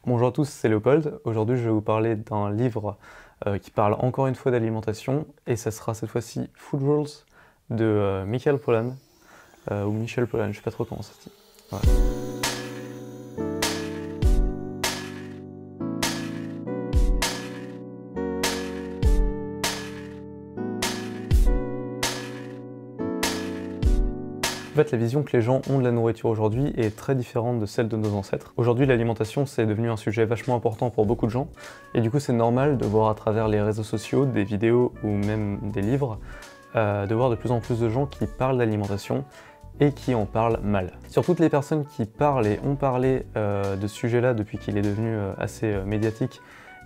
Bonjour à tous, c'est Léopold. Aujourd'hui, je vais vous parler d'un livre qui parle encore une fois d'alimentation, et ça sera cette fois-ci Food Rules de Michael Pollan, ou Michel Pollan, je sais pas trop comment ça se dit. Voilà. En fait, la vision que les gens ont de la nourriture aujourd'hui est très différente de celle de nos ancêtres. Aujourd'hui, l'alimentation, c'est devenu un sujet vachement important pour beaucoup de gens, et du coup, c'est normal de voir à travers les réseaux sociaux, des vidéos ou même des livres, de voir de plus en plus de gens qui parlent d'alimentation et qui en parlent mal. Sur toutes les personnes qui parlent et ont parlé de ce sujet-là depuis qu'il est devenu assez médiatique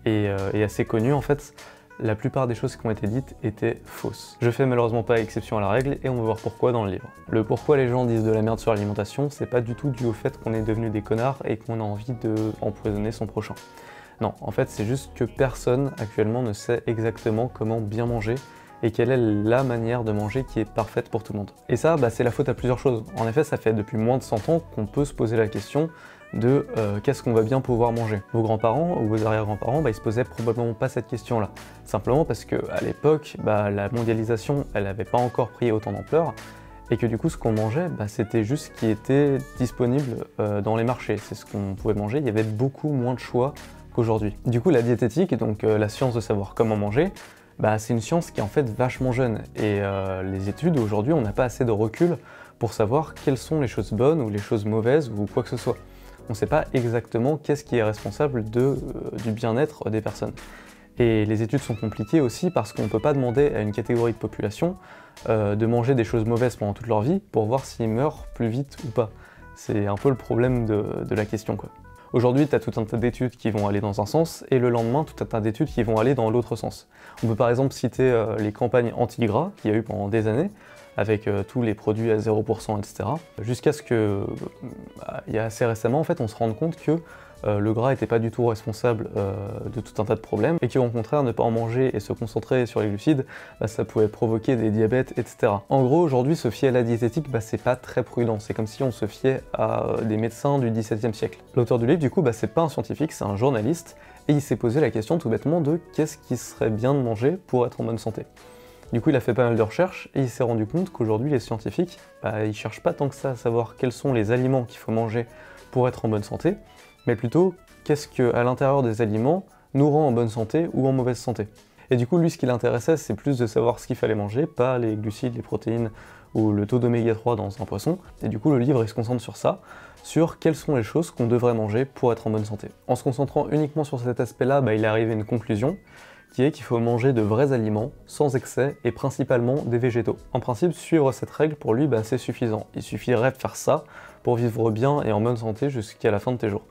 et assez connu, en fait, la plupart des choses qui ont été dites étaient fausses. Je fais malheureusement pas exception à la règle et on va voir pourquoi dans le livre. Le pourquoi les gens disent de la merde sur l'alimentation, c'est pas du tout dû au fait qu'on est devenu des connards et qu'on a envie de empoisonner son prochain. Non, en fait c'est juste que personne actuellement ne sait exactement comment bien manger et quelle est la manière de manger qui est parfaite pour tout le monde. Et ça, c'est la faute à plusieurs choses. En effet, ça fait depuis moins de 100 ans qu'on peut se poser la question de qu'est-ce qu'on va bien pouvoir manger. Vos grands-parents ou vos arrière-grands-parents, ils se posaient probablement pas cette question-là. Simplement parce qu'à l'époque, la mondialisation, elle n'avait pas encore pris autant d'ampleur, et que du coup, ce qu'on mangeait, c'était juste ce qui était disponible dans les marchés. C'est ce qu'on pouvait manger, il y avait beaucoup moins de choix qu'aujourd'hui. Du coup, la diététique, donc la science de savoir comment manger, c'est une science qui est en fait vachement jeune, et les études, aujourd'hui, on n'a pas assez de recul pour savoir quelles sont les choses bonnes ou les choses mauvaises ou quoi que ce soit. On ne sait pas exactement qu'est-ce qui est responsable du bien-être des personnes. Et les études sont compliquées aussi parce qu'on ne peut pas demander à une catégorie de population de manger des choses mauvaises pendant toute leur vie pour voir s'ils meurent plus vite ou pas. C'est un peu le problème de la question, quoi. Aujourd'hui, tu as tout un tas d'études qui vont aller dans un sens, et le lendemain, tout un tas d'études qui vont aller dans l'autre sens. On peut par exemple citer les campagnes anti-gras qu'il y a eu pendant des années, avec tous les produits à 0%, etc. Jusqu'à ce que, il y a assez récemment, en fait, on se rende compte que le gras n'était pas du tout responsable de tout un tas de problèmes, et qu'au contraire, ne pas en manger et se concentrer sur les glucides, ça pouvait provoquer des diabètes, etc. En gros, aujourd'hui, se fier à la diététique, c'est pas très prudent. C'est comme si on se fiait à des médecins du XVIIe siècle. L'auteur du livre, du coup, c'est pas un scientifique, c'est un journaliste, et il s'est posé la question tout bêtement de qu'est-ce qui serait bien de manger pour être en bonne santé. Du coup, il a fait pas mal de recherches et il s'est rendu compte qu'aujourd'hui, les scientifiques, ils cherchent pas tant que ça à savoir quels sont les aliments qu'il faut manger pour être en bonne santé, mais plutôt qu'est-ce qu'à l'intérieur des aliments nous rend en bonne santé ou en mauvaise santé. Et du coup, lui, ce qui l'intéressait, c'est plus de savoir ce qu'il fallait manger, pas les glucides, les protéines ou le taux d'oméga 3 dans un poisson. Et du coup, le livre, il se concentre sur ça, sur quelles sont les choses qu'on devrait manger pour être en bonne santé. En se concentrant uniquement sur cet aspect-là, il est arrivé à une conclusion, qui est qu'il faut manger de vrais aliments, sans excès, et principalement des végétaux. En principe, suivre cette règle, pour lui, c'est suffisant. Il suffirait de faire ça pour vivre bien et en bonne santé jusqu'à la fin de tes jours.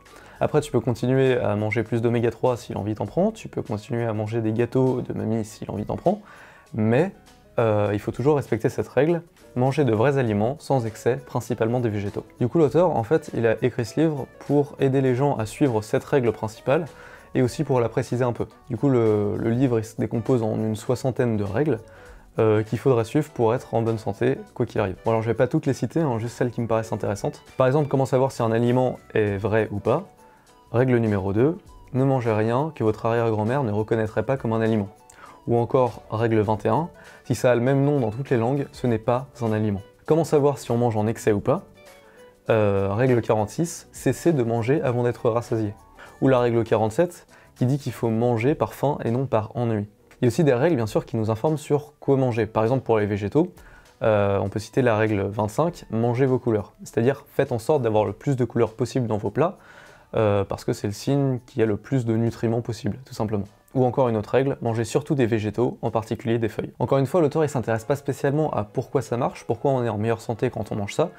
Après, tu peux continuer à manger plus d'oméga 3 si l'envie t'en prend, tu peux continuer à manger des gâteaux de mamie si l'envie t'en prend, mais il faut toujours respecter cette règle, manger de vrais aliments, sans excès, principalement des végétaux. Du coup, l'auteur, en fait, il a écrit ce livre pour aider les gens à suivre cette règle principale, et aussi pour la préciser un peu. Du coup, le livre il se décompose en une soixantaine de règles qu'il faudra suivre pour être en bonne santé, quoi qu'il arrive. Bon, alors je vais pas toutes les citer, juste celles qui me paraissent intéressantes. Par exemple, comment savoir si un aliment est vrai ou pas. Règle numéro 2, ne mangez rien que votre arrière-grand-mère ne reconnaîtrait pas comme un aliment. Ou encore, règle 21, si ça a le même nom dans toutes les langues, ce n'est pas un aliment. Comment savoir si on mange en excès ou pas. Règle 46, cessez de manger avant d'être rassasié. Ou la règle 47, qui dit qu'il faut manger par faim et non par ennui. Il y a aussi des règles, bien sûr, qui nous informent sur quoi manger. Par exemple, pour les végétaux, on peut citer la règle 25, mangez vos couleurs. C'est-à-dire, faites en sorte d'avoir le plus de couleurs possible dans vos plats, parce que c'est le signe qui a le plus de nutriments possible, tout simplement. Ou encore une autre règle, mangez surtout des végétaux, en particulier des feuilles. Encore une fois, l'auteur il s'intéresse pas spécialement à pourquoi ça marche, pourquoi on est en meilleure santé quand on mange ça,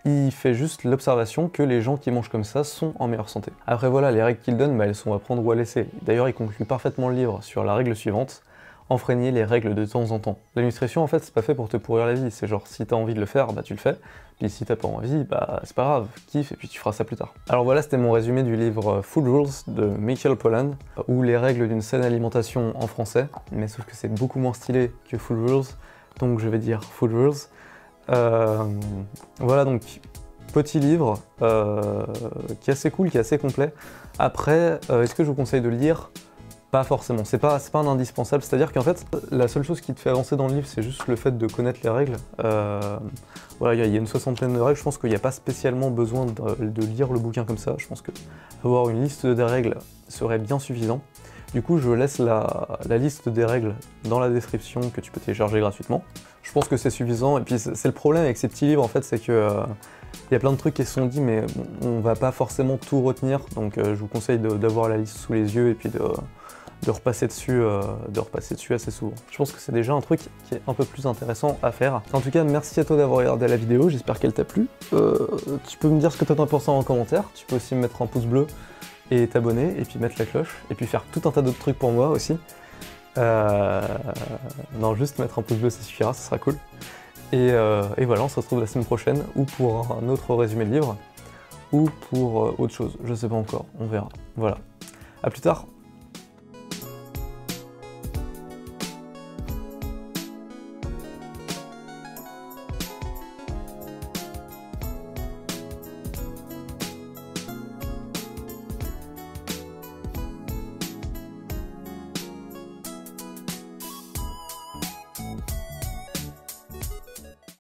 il fait juste l'observation que les gens qui mangent comme ça sont en meilleure santé. Après voilà, les règles qu'il donne, elles sont à prendre ou à laisser. D'ailleurs, il conclut parfaitement le livre sur la règle suivante, enfreignez les règles de temps en temps. La nutrition, en fait, c'est pas fait pour te pourrir la vie, c'est genre, si t'as envie de le faire, tu le fais, puis si t'as pas envie, c'est pas grave, kiffe, et puis tu feras ça plus tard. Alors voilà, c'était mon résumé du livre Food Rules de Michael Pollan, ou les règles d'une saine alimentation en français, mais sauf que c'est beaucoup moins stylé que Food Rules, donc je vais dire Food Rules. Voilà, donc petit livre qui est assez cool, qui est assez complet. Après, est-ce que je vous conseille de le lire? Pas forcément, c'est pas un indispensable, c'est-à-dire qu'en fait, la seule chose qui te fait avancer dans le livre, c'est juste le fait de connaître les règles. Voilà, il y a une soixantaine de règles, je pense qu'il n'y a pas spécialement besoin de lire le bouquin comme ça, je pense que avoir une liste des règles serait bien suffisant. Du coup, je laisse la liste des règles dans la description que tu peux télécharger gratuitement. Je pense que c'est suffisant, et puis c'est le problème avec ces petits livres, en fait, c'est que il y a plein de trucs qui se sont dit, mais on va pas forcément tout retenir, donc je vous conseille d'avoir la liste sous les yeux, et puis de repasser dessus assez souvent. Je pense que c'est déjà un truc qui est un peu plus intéressant à faire. En tout cas, merci à toi d'avoir regardé la vidéo, j'espère qu'elle t'a plu. Tu peux me dire ce que toi t'en penses en commentaire, tu peux aussi me mettre un pouce bleu et t'abonner, et puis mettre la cloche, et puis faire tout un tas d'autres trucs pour moi aussi. Non, juste mettre un pouce bleu, ça suffira, ça sera cool. Et voilà, on se retrouve la semaine prochaine, ou pour un autre résumé de livre, ou pour autre chose, je sais pas encore, on verra. Voilà. À plus tard.